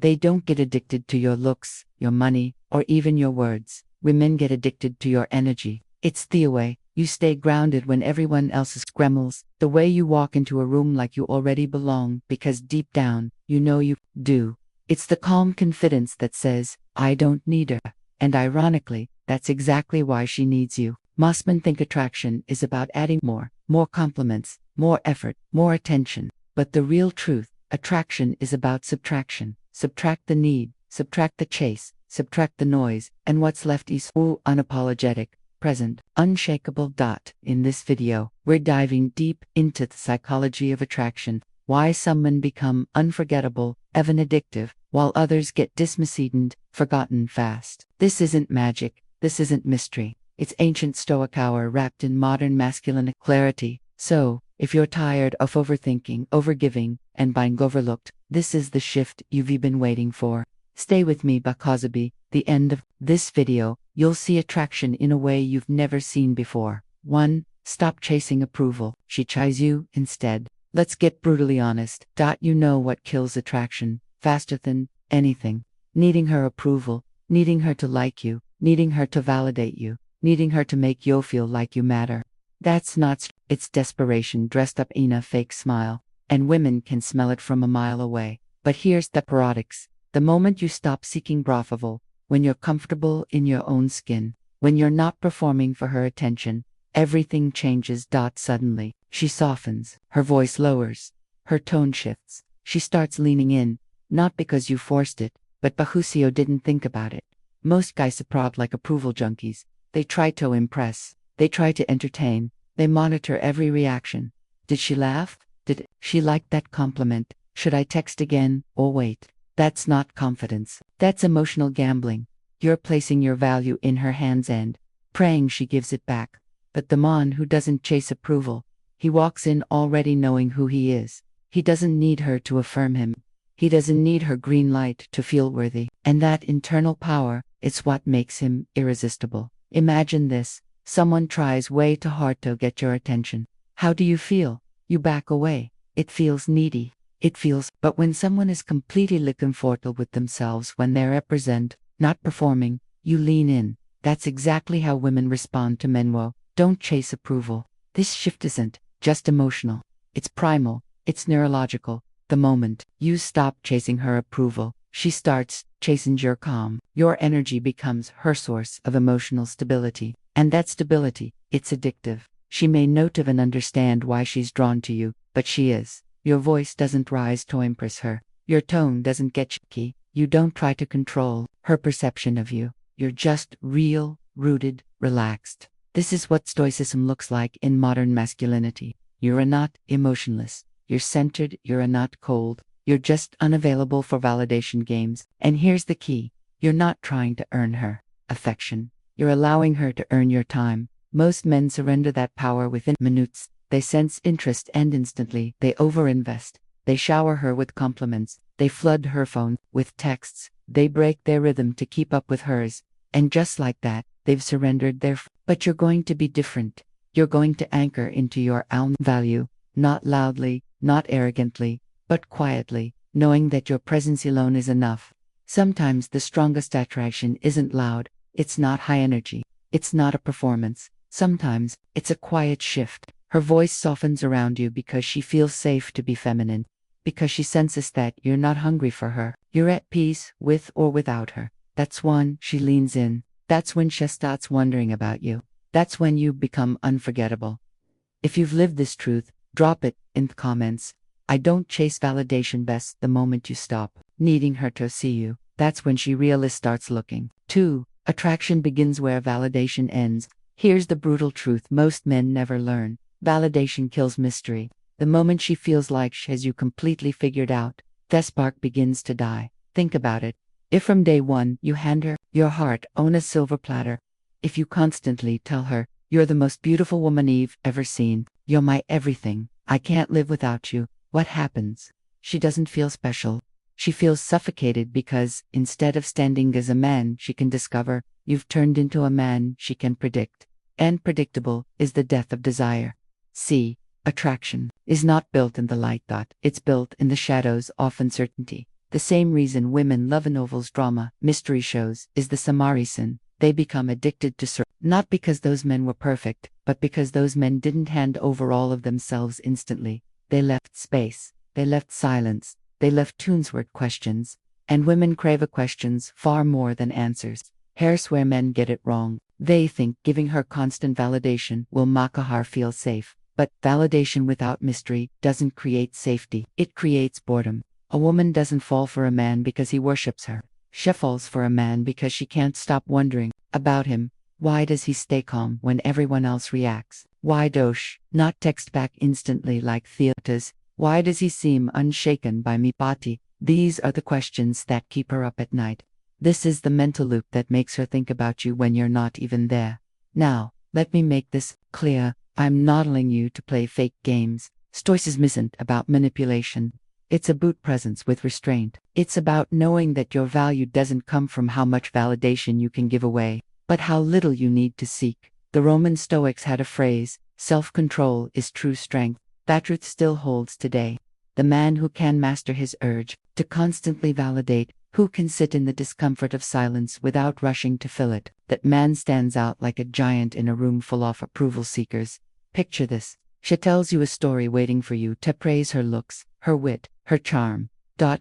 They don't get addicted to your looks, your money, or even your words. Women get addicted to your energy. It's the way you stay grounded when everyone else is gremlins, the way you walk into a room like you already belong because deep down, you know you do. It's the calm confidence that says, I don't need her. And ironically, that's exactly why she needs you. Most men think attraction is about adding more compliments, more effort, more attention. But the real truth, attraction is about subtraction. Subtract the need, subtract the chase, subtract the noise, and what's left is unapologetic, present, unshakable. In this video, we're diving deep into the psychology of attraction, why some men become unforgettable, even addictive, while others get dismissed and forgotten fast. This isn't magic, this isn't mystery. It's ancient Stoic power wrapped in modern masculine clarity. So, if you're tired of overthinking, overgiving, and being overlooked, this is the shift you've been waiting for. Stay with me because at the end of this video, you'll see attraction in a way you've never seen before. 1. Stop chasing approval. She chase you instead. Let's get brutally honest. You know what kills attraction faster than anything. Needing her approval, needing her to like you, needing her to validate you, needing her to make you feel like you matter. That's not, it's desperation dressed up in a fake smile, and women can smell it from a mile away. But here's the paradox. The moment you stop seeking approval, when you're comfortable in your own skin, when you're not performing for her attention, everything changes. Suddenly, she softens, her voice lowers, her tone shifts, she starts leaning in, not because you forced it, but because you didn't think about it. Most guys approach like approval junkies. They try to impress, they try to entertain, they monitor every reaction. Did she laugh? Did she like that compliment? Should I text again or wait? That's not confidence. That's emotional gambling. You're placing your value in her hands and praying she gives it back. But the man who doesn't chase approval, he walks in already knowing who he is. He doesn't need her to affirm him. He doesn't need her green light to feel worthy. And that internal power, it's what makes him irresistible. Imagine this. Someone tries way too hard to get your attention. How do you feel? You back away. It feels needy. But when someone is completely comfortable with themselves, when they're represent, not performing, you lean in. That's exactly how women respond to men. Don't chase approval. This shift isn't just emotional. It's primal. It's neurological. The moment you stop chasing her approval, she starts chasing your calm. Your energy becomes her source of emotional stability. And that stability, it's addictive. She may not even understand why she's drawn to you, but she is. Your voice doesn't rise to impress her. Your tone doesn't get shaky. You don't try to control her perception of you. You're just real, rooted, relaxed. This is what Stoicism looks like in modern masculinity. You're not emotionless. You're centered. You're not cold. You're just unavailable for validation games. And here's the key. You're not trying to earn her affection. You're allowing her to earn your time. Most men surrender that power within minutes. They sense interest and instantly they overinvest. They shower her with compliments. They flood her phone with texts. They break their rhythm to keep up with hers. And just like that, they've surrendered But you're going to be different. You're going to anchor into your own value, not loudly, not arrogantly, but quietly, knowing that your presence alone is enough. Sometimes the strongest attraction isn't loud. It's not high energy. It's not a performance. Sometimes it's a quiet shift. Her voice softens around you because she feels safe to be feminine, because she senses that you're not hungry for her. You're at peace with or without her. That's when she leans in. That's when she starts wondering about you. That's when you become unforgettable. If you've lived this truth, drop it in the comments. I don't chase validation best. The moment you stop needing her to see you, that's when she really starts looking. 2. Attraction begins where validation ends. Here's the brutal truth most men never learn. Validation kills mystery. The moment she feels like she has you completely figured out, the spark begins to die. Think about it. If from day one you hand her your heart on a silver platter, if you constantly tell her, you're the most beautiful woman you've ever seen, you're my everything, I can't live without you, what happens? She doesn't feel special. She feels suffocated because, instead of standing as a man she can discover, you've turned into a man she can predict. And predictable is the death of desire. See, attraction is not built in the light. It's built in the shadows of uncertainty. The same reason women love novels, drama, mystery shows, is the samarisan. They become addicted to not because those men were perfect, but because those men didn't hand over all of themselves instantly. They left space, they left silence, they left tunesword questions. And women crave questions far more than answers. Here's where men get it wrong. They think giving her constant validation will make her feel safe. But validation without mystery doesn't create safety. It creates boredom. A woman doesn't fall for a man because he worships her. She falls for a man because she can't stop wondering about him. Why does he stay calm when everyone else reacts? Why does she not text back instantly like Theotas? Why does he seem unshaken by me, Pati? These are the questions that keep her up at night. This is the mental loop that makes her think about you when you're not even there. Now, let me make this clear. I'm not telling you to play fake games. Stoicism isn't about manipulation. It's about presence with restraint. It's about knowing that your value doesn't come from how much validation you can give away, but how little you need to seek. The Roman Stoics had a phrase, self-control is true strength. That truth still holds today. The man who can master his urge to constantly validate, who can sit in the discomfort of silence without rushing to fill it, that man stands out like a giant in a room full of approval seekers. Picture this. She tells you a story waiting for you to praise her looks, her wit, her charm.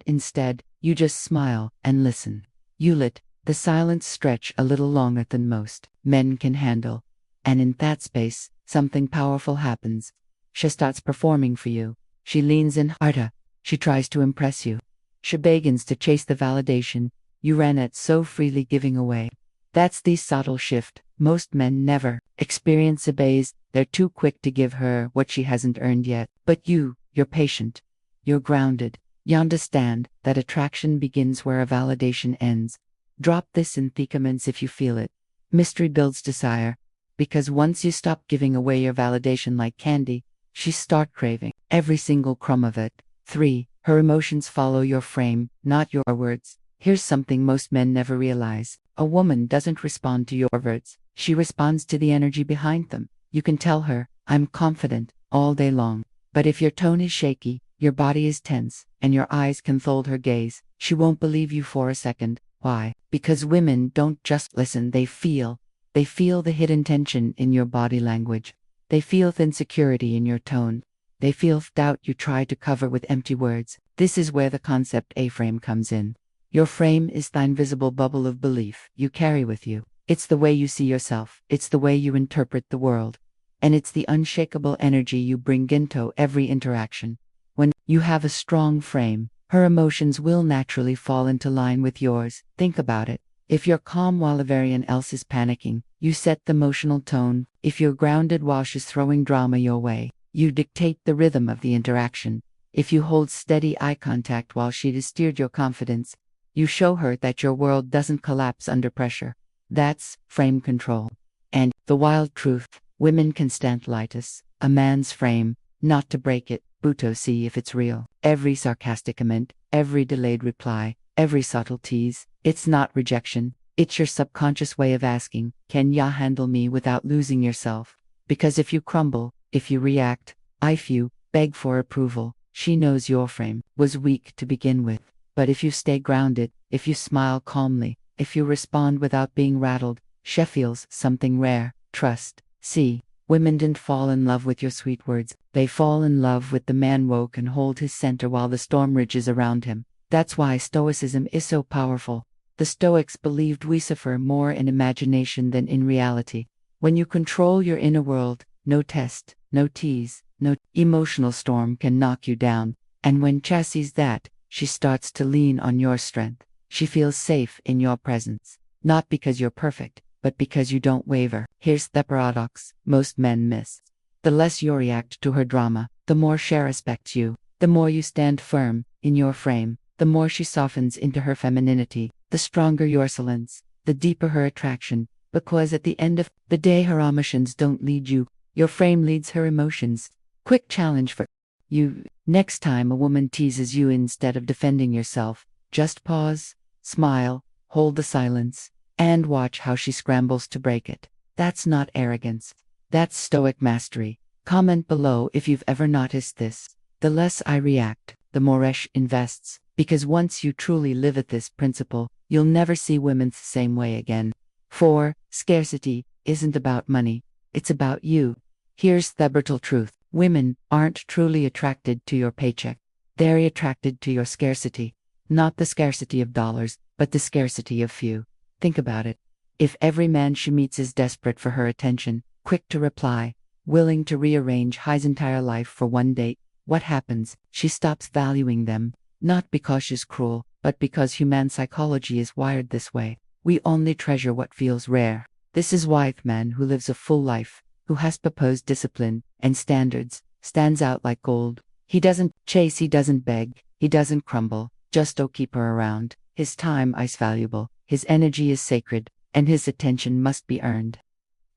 Instead, you just smile and listen. You let the silence stretch a little longer than most men can handle. And in that space, something powerful happens. She starts performing for you. She leans in harder. She tries to impress you. She begins to chase the validation you ran at so freely giving away. That's the subtle shift most men never experience. Obeys. They're too quick to give her what she hasn't earned yet. But you're patient. You're grounded. You understand that attraction begins where a validation ends. Drop this in comments if you feel it. Mystery builds desire. Because once you stop giving away your validation like candy, she starts craving every single crumb of it. 3. Her emotions follow your frame, not your words. Here's something most men never realize. A woman doesn't respond to your words. She responds to the energy behind them. You can tell her, I'm confident, all day long. But if your tone is shaky, your body is tense, and your eyes can hold her gaze, she won't believe you for a second. Why? Because women don't just listen, they feel. They feel the hidden tension in your body language. They feel the insecurity in your tone. They feel doubt you try to cover with empty words. This is where the concept A-frame comes in. Your frame is the invisible bubble of belief you carry with you. It's the way you see yourself. It's the way you interpret the world. And it's the unshakable energy you bring into every interaction. When you have a strong frame, her emotions will naturally fall into line with yours. Think about it. If you're calm while everyone else is panicking, you set the emotional tone. If you're grounded while she's throwing drama your way, you dictate the rhythm of the interaction. If you hold steady eye contact while she has steered your confidence, you show her that your world doesn't collapse under pressure. That's frame control. And the wild truth, women can stand lightest, a man's frame, not to break it, Buto see if it's real. Every sarcastic comment, every delayed reply, every subtle tease, it's not rejection. It's your subconscious way of asking, can ya handle me without losing yourself? Because if you crumble, if you react, if you beg for approval, she knows your frame was weak to begin with. But if you stay grounded, if you smile calmly, if you respond without being rattled, she feels something rare, trust. See, women didn't fall in love with your sweet words. They fall in love with the man who can hold his center while the storm rages around him. That's why Stoicism is so powerful. The Stoics believed we suffer more in imagination than in reality. When you control your inner world, no test, no tease, no emotional storm can knock you down. And when Cha sees that, she starts to lean on your strength. She feels safe in your presence. Not because you're perfect, but because you don't waver. Here's the paradox most men miss. The less you react to her drama, the more she respects you. The more you stand firm in your frame, the more she softens into her femininity. The stronger your silence, the deeper her attraction. Because at the end of the day, her emotions don't lead you. Your frame leads her emotions. Quick challenge for you. Next time a woman teases you, instead of defending yourself, just pause, smile, hold the silence, and watch how she scrambles to break it. That's not arrogance. That's Stoic mastery. Comment below if you've ever noticed this. The less I react, the more invests. Because once you truly live at this principle, you'll never see women the same way again. 4. Scarcity isn't about money. It's about you. Here's the brutal truth. Women aren't truly attracted to your paycheck. They're attracted to your scarcity. Not the scarcity of dollars, but the scarcity of few. Think about it. If every man she meets is desperate for her attention, quick to reply, willing to rearrange his entire life for one date, what happens? She stops valuing them. Not because she's cruel, but because human psychology is wired this way. We only treasure what feels rare. This is why the man who lives a full life, who has proposed discipline and standards, stands out like gold. He doesn't chase, he doesn't beg, he doesn't crumble, just to keep her around. His time is valuable, his energy is sacred, and his attention must be earned.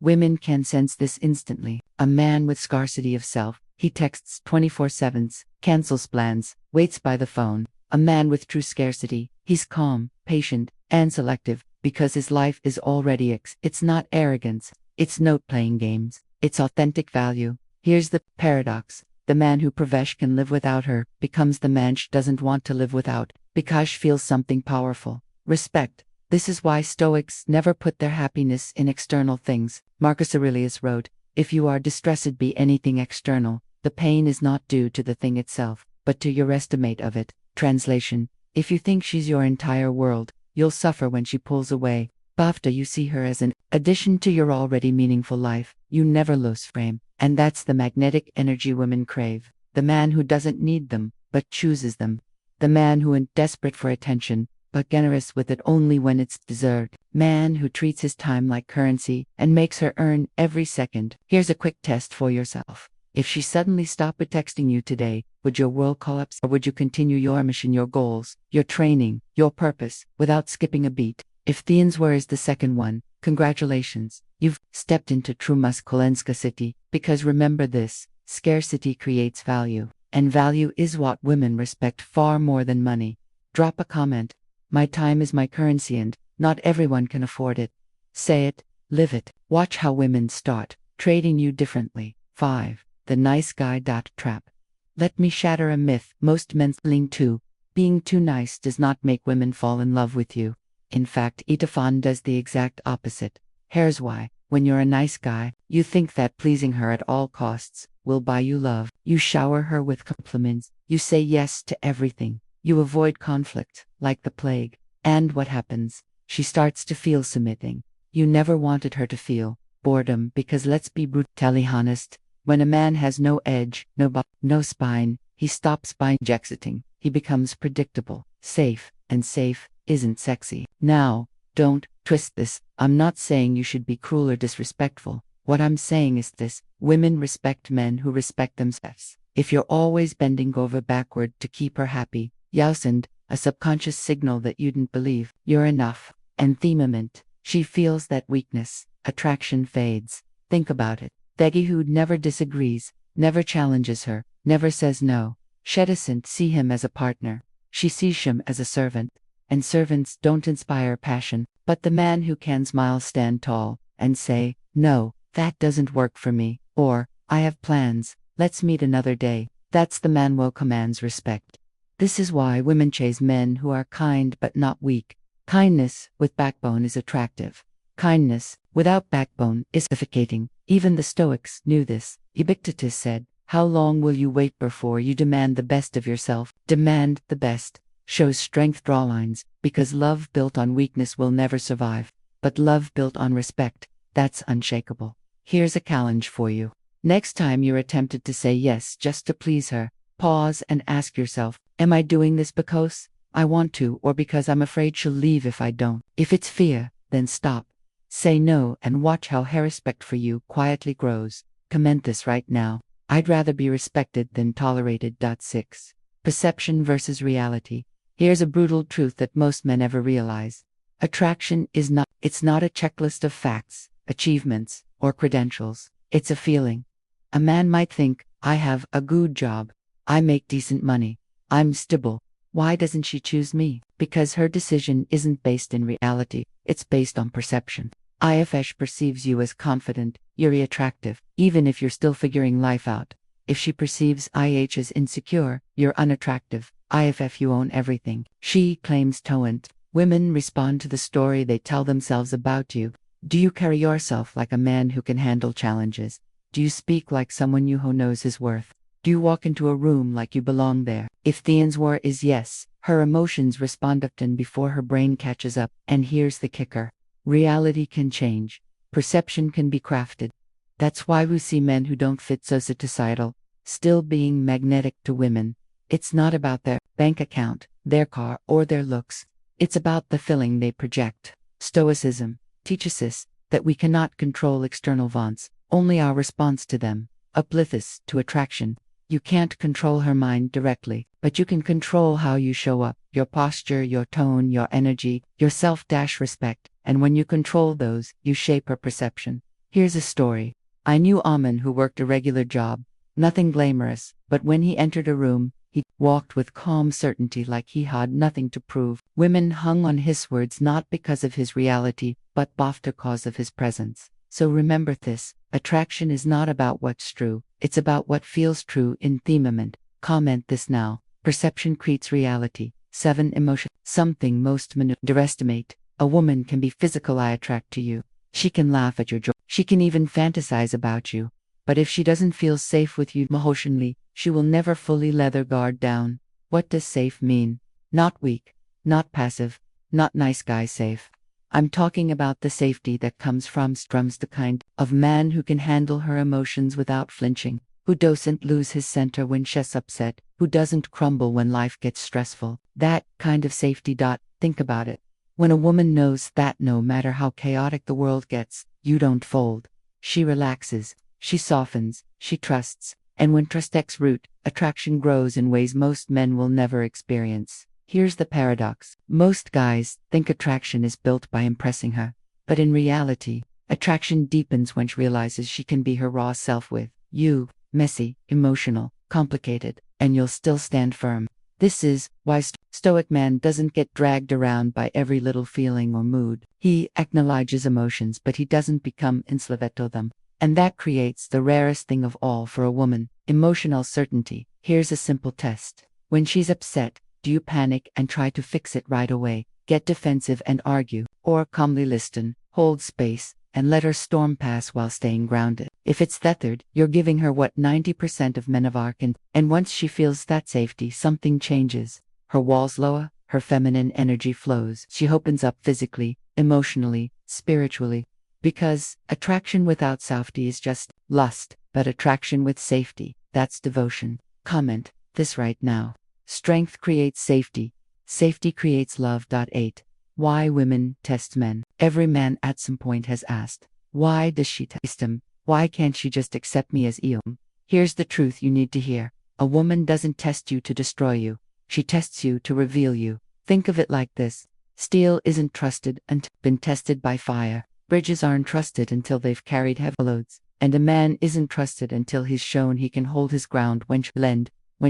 Women can sense this instantly. A man with scarcity of self, he texts 24/7, cancels plans, waits by the phone. A man with true scarcity, he's calm, patient, and selective, because his life is already It's not arrogance, it's not playing games, it's authentic value. Here's the paradox. The man who Pravesh can live without her becomes the man she doesn't want to live without, because she feels something powerful. Respect. This is why Stoics never put their happiness in external things. Marcus Aurelius wrote, "If you are distressed by anything external, the pain is not due to the thing itself, but to your estimate of it." Translation: if you think she's your entire world, you'll suffer when she pulls away. After you see her as an addition to your already meaningful life, you never lose frame. And that's the magnetic energy women crave. The man who doesn't need them, but chooses them. The man who isn't desperate for attention, but generous with it only when it's deserved. Man who treats his time like currency and makes her earn every second. Here's a quick test for yourself. If she suddenly stopped texting you today, would your world collapse, or would you continue your mission, your goals, your training, your purpose, without skipping a beat? If the answer is the second one, congratulations, you've stepped into true masculine scarcity. Because remember this, scarcity creates value, and value is what women respect far more than money. Drop a comment. My time is my currency and not everyone can afford it. Say it, live it. Watch how women start trading you differently. 5. The nice guy trap. Let me shatter a myth most men cling to. Being too nice does not make women fall in love with you. In fact, Itafan does the exact opposite. Here's why. When you're a nice guy, you think that pleasing her at all costs will buy you love. You shower her with compliments. You say yes to everything. You avoid conflict, like the plague. And what happens? She starts to feel something you never wanted her to feel. Boredom, because let's be brutally honest. When a man has no edge, no spine, he stops by exiting. He becomes predictable, safe, and safe isn't sexy. Now, don't twist this. I'm not saying you should be cruel or disrespectful. What I'm saying is this: women respect men who respect themselves. If you're always bending over backward to keep her happy, you'll send a subconscious signal that you didn't believe you're enough. And the moment she feels that weakness, attraction fades. Think about it. Thegi who never disagrees, never challenges her, never says no. She doesn't see him as a partner. She sees him as a servant. And servants don't inspire passion, but the man who can smile, stand tall, and say, "No, that doesn't work for me," or "I have plans, let's meet another day," that's the man who commands respect. This is why women chase men who are kind but not weak. Kindness with backbone is attractive. Kindness without backbone is suffocating. Even the Stoics knew this. Epictetus said, "How long will you wait before you demand the best of yourself?" Demand the best. Shows strength, draw lines, because love built on weakness will never survive. But love built on respect, that's unshakable. Here's a challenge for you. Next time you're tempted to say yes just to please her, pause and ask yourself, am I doing this because I want to, or because I'm afraid she'll leave if I don't? If it's fear, then stop. Say no and watch how her respect for you quietly grows. Comment this right now. I'd rather be respected than tolerated. 6. Perception versus reality. Here's a brutal truth that most men never realize. Attraction is not a checklist of facts, achievements, or credentials. It's a feeling. A man might think, I have a good job. I make decent money. I'm stable. Why doesn't she choose me? Because her decision isn't based in reality. It's based on perception. If perceives you as confident, you're attractive, even if you're still figuring life out. If she perceives IH as insecure, you're unattractive. IFF, you own everything. She claims toent. Women respond to the story they tell themselves about you. Do you carry yourself like a man who can handle challenges? Do you speak like someone who knows his worth? Do you walk into a room like you belong there? If the answer is yes, her emotions respond often before her brain catches up. And here's the kicker. Reality can change. Perception can be crafted. That's why we see men who don't fit societal still being magnetic to women. It's not about their bank account, their car, or their looks. It's about the feeling they project. Stoicism teaches us that we cannot control external wants, only our response to them. Uplift us to attraction. You can't control her mind directly, but you can control how you show up, your posture, your tone, your energy, your self-respect, and when you control those, you shape her perception. Here's a story. I knew a man who worked a regular job, nothing glamorous, but when he entered a room, he walked with calm certainty like he had nothing to prove. Women hung on his words not because of his reality, but because of his presence. So remember this, attraction is not about what's true, it's about what feels true in the moment. Comment this now. Perception creates reality. 7 Emotion. Something most men underestimate. A woman can be physical. I attract to you. She can laugh at your joke. She can even fantasize about you. But if she doesn't feel safe with you emotionally, she will never fully let her guard down. What does safe mean? Not weak, not passive, not nice guy safe. I'm talking about the safety that comes from the kind of man who can handle her emotions without flinching, who doesn't lose his center when she's upset, who doesn't crumble when life gets stressful. That kind of safety. Think about it. When a woman knows that no matter how chaotic the world gets, you don't fold. She relaxes, she softens, she trusts, and when trust takes root, attraction grows in ways most men will never experience. Here's the paradox. Most guys think attraction is built by impressing her, but in reality, attraction deepens when she realizes she can be her raw self with you, messy, emotional, complicated, and you'll still stand firm. This is why Stoic man doesn't get dragged around by every little feeling or mood. He acknowledges emotions, but he doesn't become enslaved to them. And that creates the rarest thing of all for a woman, emotional certainty. Here's a simple test. When she's upset, do you panic and try to fix it right away, get defensive and argue, or calmly listen, hold space, and let her storm pass while staying grounded? If it's tethered, you're giving her what 90% of men are can, and once she feels that safety, something changes. Her walls lower, her feminine energy flows. She opens up physically, emotionally, spiritually. Because attraction without safety is just lust, but attraction with safety, that's devotion. Comment this right now. Strength creates safety. Safety creates love. 8. Why women test men. Every man at some point has asked, why does she test him? Why can't she just accept me as I am? Here's the truth you need to hear. A woman doesn't test you to destroy you. She tests you to reveal you. Think of it like this. Steel isn't trusted until been tested by fire. Bridges aren't trusted until they've carried heavy loads. And a man isn't trusted until he's shown he can hold his ground when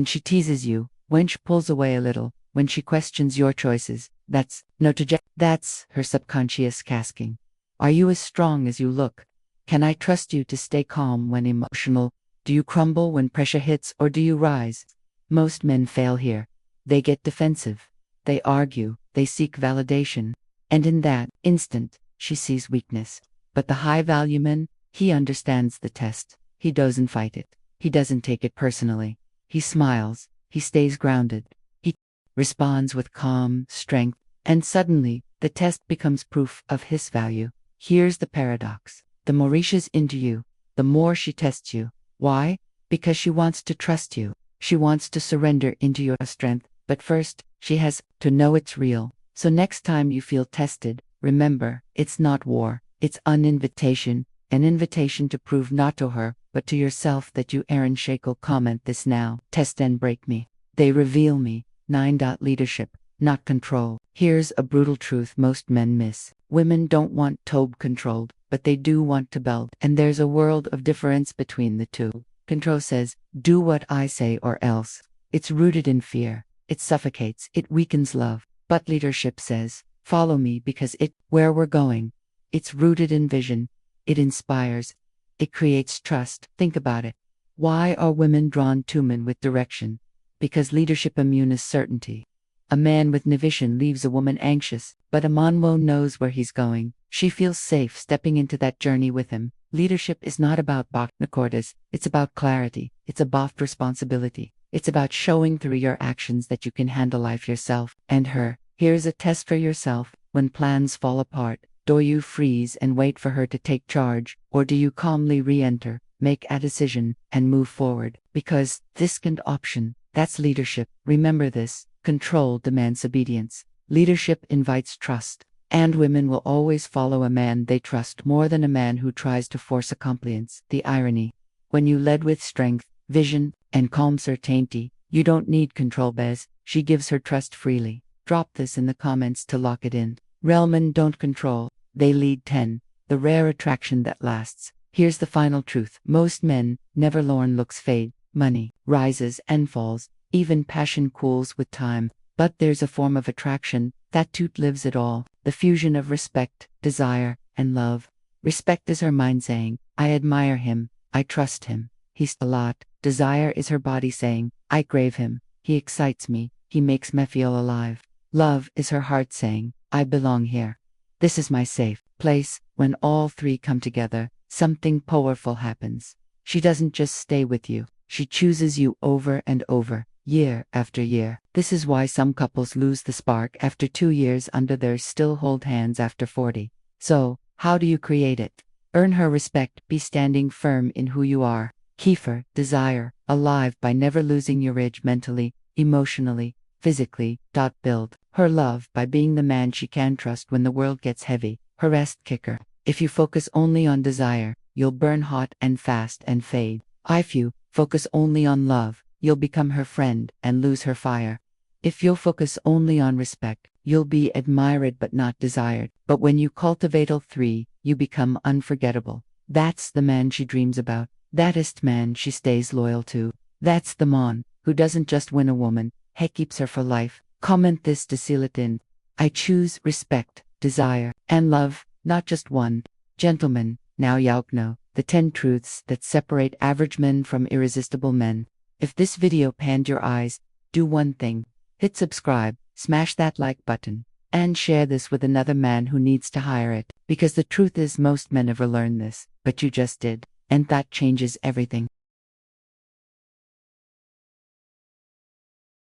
she teases you, when she pulls away a little, when she questions your choices. That's her subconscious casking. Are you as strong as you look? Can I trust you to stay calm when emotional? Do you crumble when pressure hits, or do you rise? Most men fail here. They get defensive. They argue. They seek validation. And in that instant, she sees weakness. But the high-value man, he understands the test. He doesn't fight it. He doesn't take it personally. He smiles. He stays grounded. He responds with calm strength. And suddenly, the test becomes proof of his value. Here's the paradox. The more she's into you, the more she tests you. Why? Because she wants to trust you. She wants to surrender into your strength. But first, she has to know it's real. So next time you feel tested, remember, it's not war. It's an invitation to prove not to her, but to yourself that you are unshakable. Comment this now. Test and break me. They reveal me. 9. Leadership, not control. Here's a brutal truth most men miss. Women don't want to be controlled, but they do want to build. And there's a world of difference between the two. Control says, do what I say or else. It's rooted in fear. It suffocates. It weakens love. But leadership says, follow me because where we're going. It's rooted in vision. It inspires. It creates trust. Think about it. Why are women drawn to men with direction? Because leadership immunes certainty. A man with no vision leaves a woman anxious, but a manwo knows where he's going. She feels safe stepping into that journey with him. Leadership is not about baknakordas, it's about clarity, it's about responsibility. It's about showing through your actions that you can handle life yourself and her. Here's a test for yourself. When plans fall apart, do you freeze and wait for her to take charge, or do you calmly re-enter, make a decision, and move forward? Because this second option, that's leadership. Remember this. Control demands obedience. Leadership invites trust. And women will always follow a man they trust more than a man who tries to force a compliance. The irony. When you lead with strength, vision, and calm certainty, you don't need control. Bez. She gives her trust freely. Drop this in the comments to lock it in. Real men don't control, they lead. 10. The rare attraction that lasts. Here's the final truth. Most men never learn. Looks fade, money rises and falls, even passion cools with time. But there's a form of attraction that lives it all. The fusion of respect, desire, and love. Respect is her mind saying, I admire him, I trust him, he's a lot. Desire is her body saying, I crave him, he excites me, he makes me feel alive. Love is her heart saying, I belong here. This is my safe place. When all three come together, something powerful happens. She doesn't just stay with you, she chooses you over and over, year after year. This is why some couples lose the spark after 2 years under their still hold hands after 40. So, how do you create it? Earn her respect, be standing firm in who you are. Kiefer, desire, alive by never losing your edge mentally, emotionally, physically. Build her love by being the man she can trust when the world gets heavy. Her rest kicker. If you focus only on desire, you'll burn hot and fast and fade. If you focus only on love, you'll become her friend and lose her fire. If you'll focus only on respect, you'll be admired but not desired. But when you cultivate all three, you become unforgettable. That's the man she dreams about. That is the man she stays loyal to. That's the man who doesn't just win a woman, he keeps her for life. Comment this to seal it in. I choose respect, desire, and love, not just one. Gentlemen, now you know the 10 truths that separate average men from irresistible men. If this video panned your eyes, do one thing. Hit subscribe, smash that like button, and share this with another man who needs to hear it. Because the truth is most men never learn this, but you just did. And that changes everything.